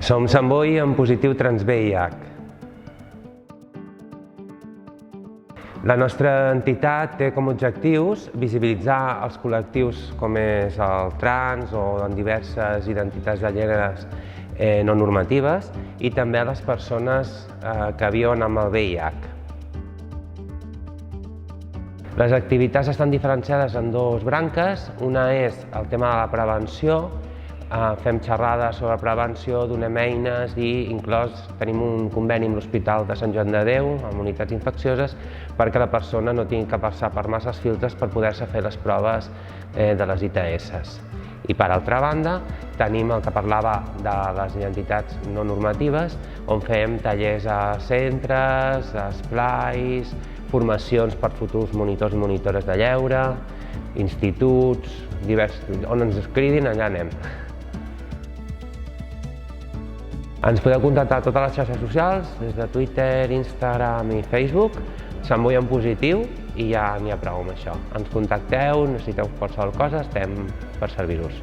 Som Sant Boi en positiu trans-VIH. La nostra entitat té com a objectius visibilitzar els col·lectius com és el trans o en diverses identitats de gèneres no normatives i també les persones que viuen amb el VIH. Les activitats estan diferenciades en dues branques. Una és el tema de la prevenció. Fem xerrades sobre prevenció, donem eines i inclòs tenim un conveni amb l'Hospital de Sant Joan de Déu, amb unitats infeccioses, perquè la persona no tingui que passar per masses filtres per poder-se fer les proves de les ITS. I per altra banda, tenim el que parlava de les identitats no normatives, on fem tallers a centres, esplais, formacions per futurs monitors i monitores de lleure, instituts, on ens cridin, allà anem. Ens podeu contactar a totes les xarxes socials, des de Twitter, Instagram i Facebook, Sant Boi en positiu, i ja n'hi ha prou amb això. Ens contacteu, necessiteu qualsevol cosa, estem per servir-vos.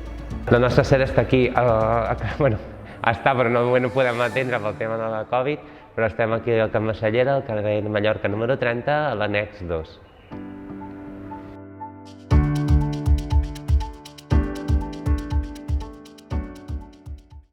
La nostra sede està aquí, però no podem atendre pel tema de la Covid, però estem aquí al Camp Massallera, al carrer Mallorca número 30, a l'annex 2.